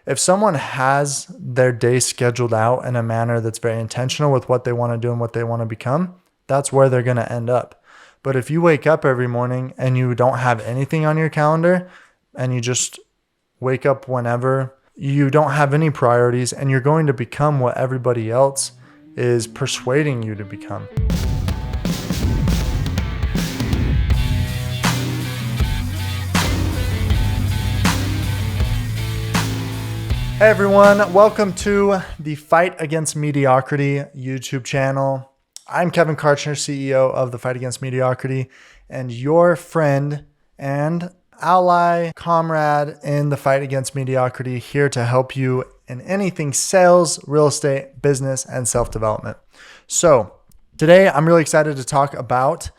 If someone has their day scheduled out in a manner that's very intentional with what they want to do and what they want to become, that's where they're going to end up. But if you wake up every morning and you don't have anything on your calendar and you just wake up whenever, you don't have any priorities, and you're going to become what everybody else is persuading you to become. Hey everyone, welcome to the Fight Against Mediocrity YouTube channel. I'm Kevin Kartchner, CEO of the Fight Against Mediocrity, and your friend and ally, comrade in the fight against mediocrity, here to help you in anything sales, real estate, business, and self-development. So today I'm really excited to talk about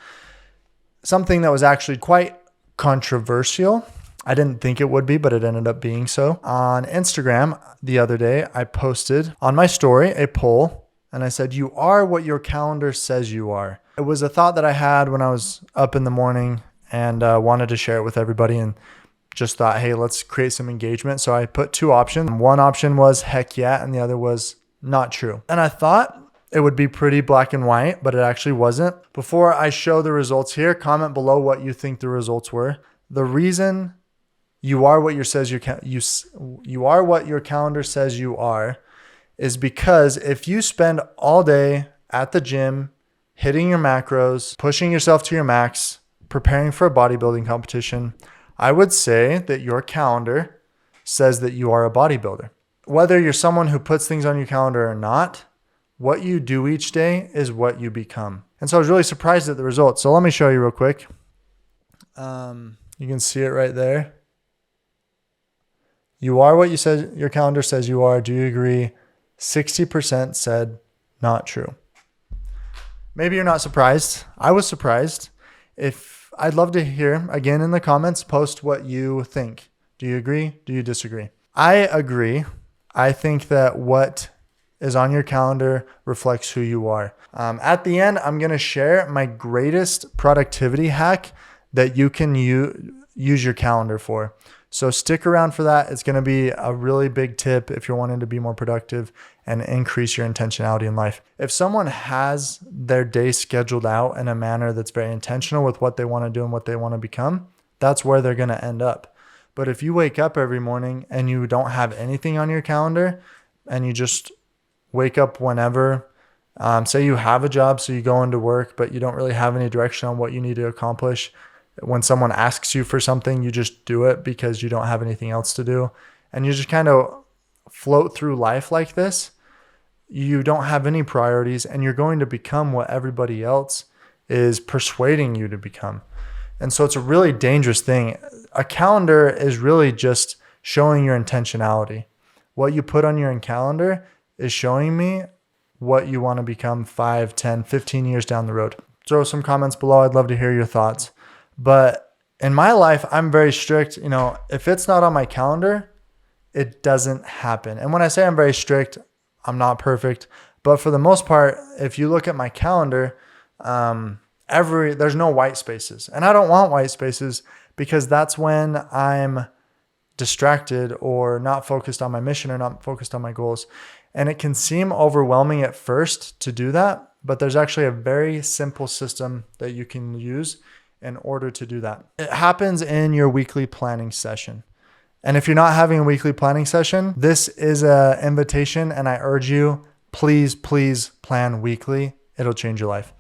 something that was actually quite controversial. I didn't think it would be, but it ended up being so. On Instagram the other day, I posted on my story a poll, and I said, "You are what your calendar says you are." It was a thought that I had when I was up in the morning and wanted to share it with everybody, and just thought, hey, let's create some engagement. So I put two options. One option was heck yeah, and the other was not true. And I thought it would be pretty black and white, but it actually wasn't. Before I show the results here, comment below what you think the results were. The reason you are what you are what your calendar says you are is because if you spend all day at the gym, hitting your macros, pushing yourself to your max, preparing for a bodybuilding competition, I would say that your calendar says that you are a bodybuilder. Whether you're someone who puts things on your calendar or not, what you do each day is what you become. And so I was really surprised at the results. So let me show you real quick. You can see it right there. You are what you said your calendar says you are. Do you agree? 60% said not true. Maybe you're not surprised. I was surprised. I'd love to hear, again, in the comments, post what you think. Do you agree? Do you disagree? I agree. I think that what is on your calendar reflects who you are. At the end, I'm going to share my greatest productivity hack that you can use your calendar for. So stick around for that. It's going to be a really big tip if you're wanting to be more productive and increase your intentionality in life. If someone has their day scheduled out in a manner that's very intentional with what they want to do and what they want to become, that's where they're going to end up. But if you wake up every morning and you don't have anything on your calendar and you just wake up whenever, say you have a job, so you go into work, but you don't really have any direction on what you need to accomplish. When someone asks you for something, you just do it because you don't have anything else to do. And you just kind of float through life like this. You don't have any priorities, and you're going to become what everybody else is persuading you to become. And so it's a really dangerous thing. A calendar is really just showing your intentionality. What you put on your calendar is showing me what you want to become 5, 10, 15 years down the road. Throw some comments below. I'd love to hear your thoughts. But in my life, I'm very strict. If it's not on my calendar, it doesn't happen. And when I say I'm very strict, I'm not perfect. But for the most part, if you look at my calendar, there's no white spaces. And I don't want white spaces because that's when I'm distracted or not focused on my mission or not focused on my goals. And it can seem overwhelming at first to do that, but there's actually a very simple system that you can use in order to do that. It happens in your weekly planning session. And if you're not having a weekly planning session, this is an invitation, and I urge you, please plan weekly. It'll change your life.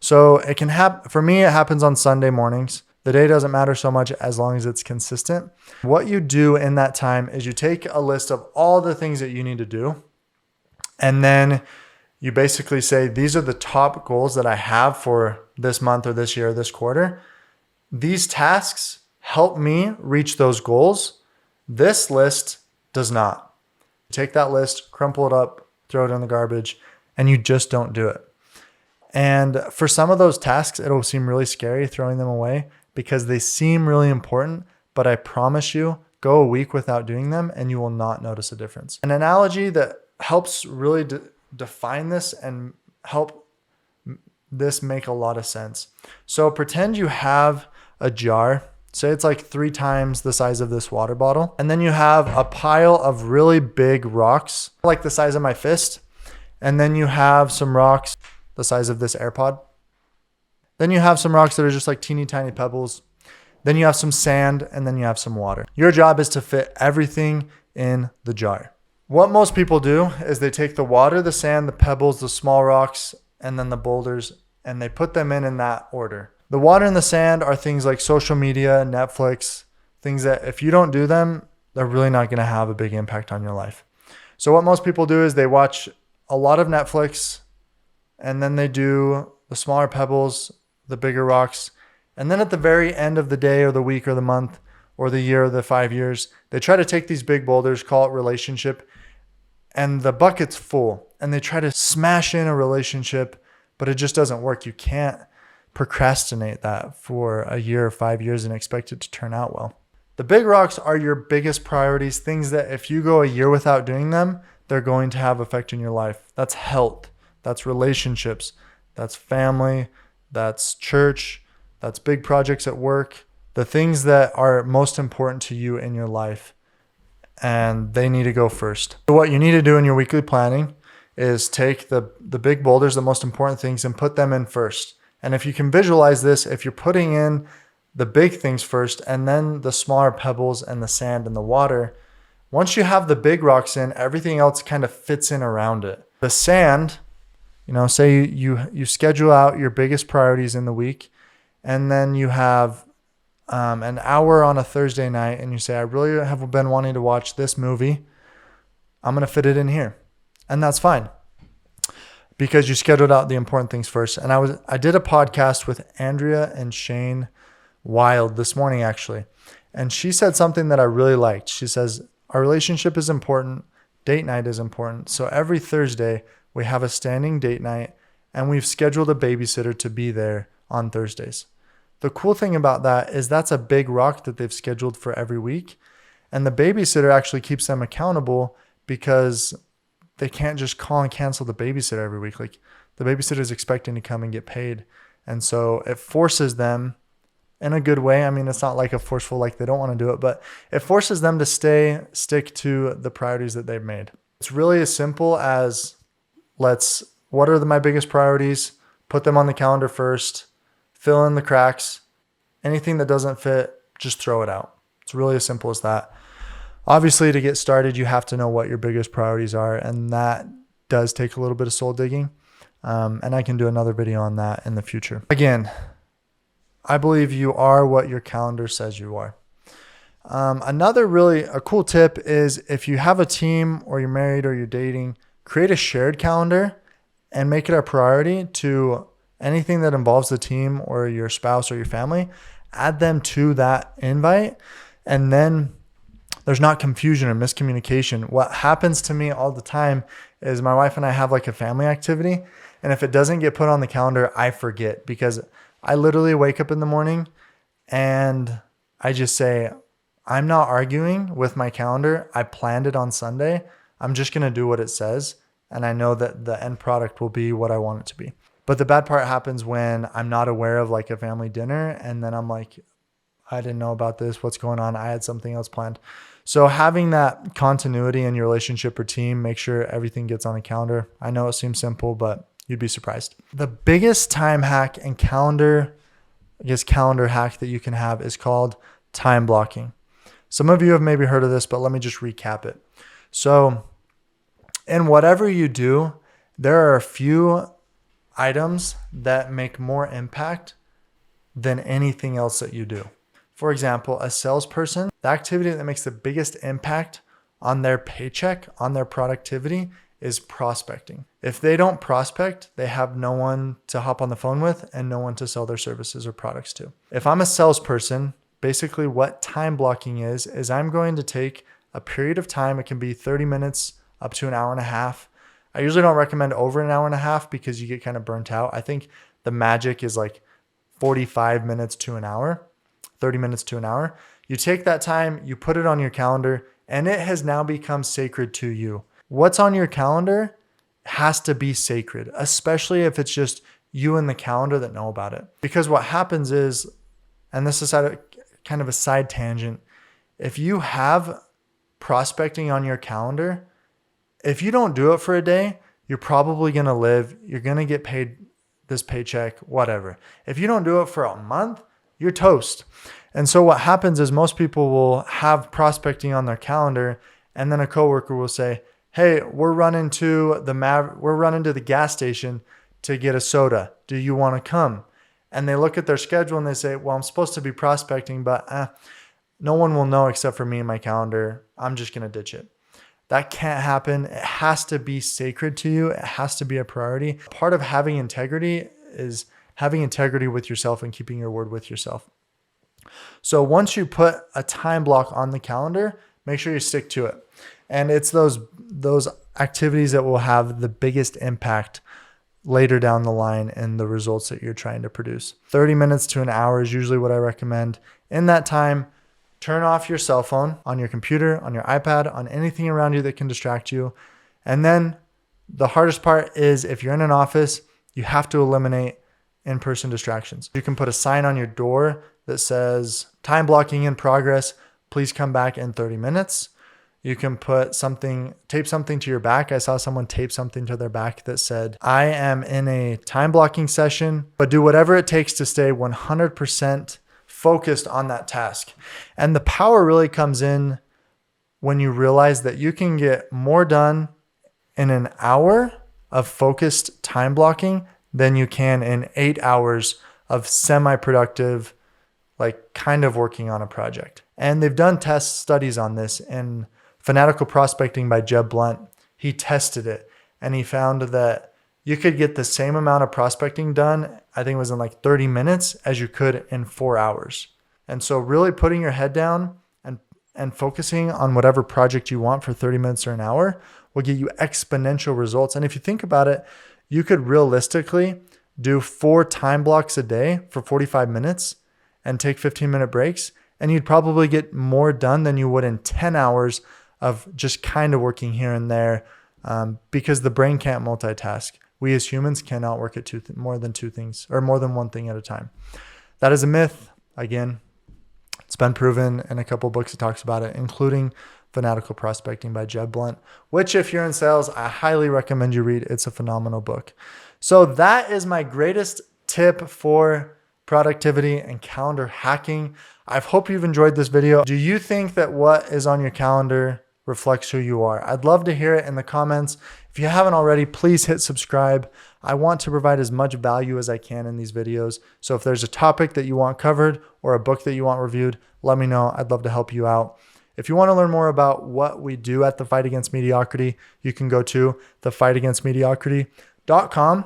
So it can happen. For me, it happens on Sunday mornings. The day doesn't matter so much as long as it's consistent. What you do in that time is you take a list of all the things that you need to do, and then you basically say, these are the top goals that I have for this month or this year or this quarter. These tasks help me reach those goals. This list does not. Take that list, crumple it up, throw it in the garbage, and you just don't do it. And for some of those tasks, it'll seem really scary throwing them away because they seem really important, but I promise you, go a week without doing them and you will not notice a difference. An analogy that helps really define this and help this make a lot of sense. So pretend you have a jar Say it's like 3 times the size of this water bottle. And then you have a pile of really big rocks, like the size of my fist. And then you have some rocks the size of this AirPod. Then you have some rocks that are just like teeny tiny pebbles. Then you have some sand, and then you have some water. Your job is to fit everything in the jar. What most people do is they take the water, the sand, the pebbles, the small rocks, and then the boulders, and they put them in that order. The water and the sand are things like social media, Netflix, things that if you don't do them, they're really not going to have a big impact on your life. So what most people do is they watch a lot of Netflix, and then they do the smaller pebbles, the bigger rocks. And then at the very end of the day or the week or the month or the year or the 5 years, they try to take these big boulders, call it relationship, and the bucket's full. And they try to smash in a relationship, but it just doesn't work. You can't procrastinate that for a year or 5 years and expect it to turn out well. The big rocks are your biggest priorities, things that if you go a year without doing them, they're going to have effect in your life. That's health, that's relationships, that's family, that's church, that's big projects at work, the things that are most important to you in your life, and they need to go first. So what you need to do in your weekly planning is take the big boulders, the most important things, and put them in first. And if you can visualize this, if you're putting in the big things first and then the smaller pebbles and the sand and the water, once you have the big rocks in, everything else kind of fits in around it. The sand, say you schedule out your biggest priorities in the week, and then you have an hour on a Thursday night, and you say, I really have been wanting to watch this movie. I'm going to fit it in here. And that's fine, because you scheduled out the important things first. And I did a podcast with Andrea and Shane Wild this morning, actually. And she said something that I really liked. She says, our relationship is important. Date night is important. So every Thursday we have a standing date night, and we've scheduled a babysitter to be there on Thursdays. The cool thing about that is that's a big rock that they've scheduled for every week. And the babysitter actually keeps them accountable, because they can't just call and cancel the babysitter every week. Like, the babysitter is expecting to come and get paid. And so it forces them in a good way. I mean, it's not like a forceful, like they don't want to do it, but it forces them to stick to the priorities that they've made. It's really as simple as what are my biggest priorities? Put them on the calendar first, fill in the cracks. Anything that doesn't fit, just throw it out. It's really as simple as that. Obviously, to get started, you have to know what your biggest priorities are, and that does take a little bit of soul digging. And I can do another video on that in the future. Again, I believe you are what your calendar says you are. Another a cool tip is, if you have a team or you're married or you're dating, create a shared calendar and make it a priority to anything that involves the team or your spouse or your family. Add them to that invite, and then there's not confusion or miscommunication. What happens to me all the time is my wife and I have like a family activity, and if it doesn't get put on the calendar, I forget, because I literally wake up in the morning and I just say, I'm not arguing with my calendar. I planned it on Sunday. I'm just going to do what it says, and I know that the end product will be what I want it to be. But the bad part happens when I'm not aware of like a family dinner, and then I'm like, I didn't know about this. What's going on? I had something else planned. So having that continuity in your relationship or team, make sure everything gets on a calendar. I know it seems simple, but you'd be surprised. The biggest time hack and calendar hack that you can have is called time blocking. Some of you have maybe heard of this, but let me just recap it. So in whatever you do, there are a few items that make more impact than anything else that you do. For example, a salesperson, the activity that makes the biggest impact on their paycheck, on their productivity, is prospecting. If they don't prospect, they have no one to hop on the phone with and no one to sell their services or products to. If I'm a salesperson, basically what time blocking is I'm going to take a period of time. It can be 30 minutes up to an hour and a half. I usually don't recommend over an hour and a half because you get kind of burnt out. I think the magic is like 45 minutes to an hour, 30 minutes to an hour. You take that time, you put it on your calendar, and it has now become sacred to you. What's on your calendar has to be sacred, especially if it's just you and the calendar that know about it. Because what happens is, and this is kind kind of a side tangent. If you have prospecting on your calendar, if you don't do it for a day, you're probably going to live, you're going to get paid this paycheck, whatever. If you don't do it for a month, you're toast. And so what happens is most people will have prospecting on their calendar, and then a coworker will say, hey, we're running to the gas station to get a soda. Do you want to come? And they look at their schedule and they say, well, I'm supposed to be prospecting, but no one will know except for me and my calendar. I'm just going to ditch it. That can't happen. It has to be sacred to you. It has to be a priority. Part of having integrity is having integrity with yourself and keeping your word with yourself. So once you put a time block on the calendar, make sure you stick to it. And it's those activities that will have the biggest impact later down the line in the results that you're trying to produce. 30 minutes to an hour is usually what I recommend. In that time, turn off your cell phone on your computer, on your iPad, on anything around you that can distract you. And then the hardest part is if you're in an office, you have to eliminate in-person distractions. You can put a sign on your door that says, time blocking in progress, please come back in 30 minutes. You can tape something to your back. I saw someone tape something to their back that said, I am in a time blocking session, but do whatever it takes to stay 100% focused on that task. And the power really comes in when you realize that you can get more done in an hour of focused time blocking than you can in 8 hours of semi-productive, like kind of working on a project. And they've done test studies on this in Fanatical Prospecting by Jeb Blunt. He tested it and he found that you could get the same amount of prospecting done, I think it was in like 30 minutes, as you could in 4 hours. And so really putting your head down and focusing on whatever project you want for 30 minutes or an hour will get you exponential results. And if you think about it, you could realistically do 4 time blocks a day for 45 minutes and take 15-minute breaks, and you'd probably get more done than you would in 10 hours of just kind of working here and there, because the brain can't multitask. We as humans cannot work at more than one thing at a time. That is a myth. Again, it's been proven in a couple of books that talks about it, including Fanatical Prospecting by Jeb Blunt, which if you're in sales, I highly recommend you read. It's a phenomenal book. So that is my greatest tip for productivity and calendar hacking. I hope you've enjoyed this video. Do you think that what is on your calendar reflects who you are? I'd love to hear it in the comments. If you haven't already, please hit subscribe. I want to provide as much value as I can in these videos. So if there's a topic that you want covered or a book that you want reviewed, let me know. I'd love to help you out. If you want to learn more about what we do at the Fight Against Mediocrity, you can go to thefightagainstmediocrity.com,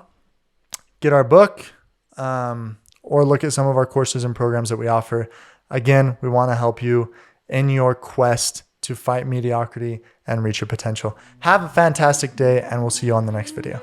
get our book, or look at some of our courses and programs that we offer. Again, we want to help you in your quest to fight mediocrity and reach your potential. Have a fantastic day, and we'll see you on the next video.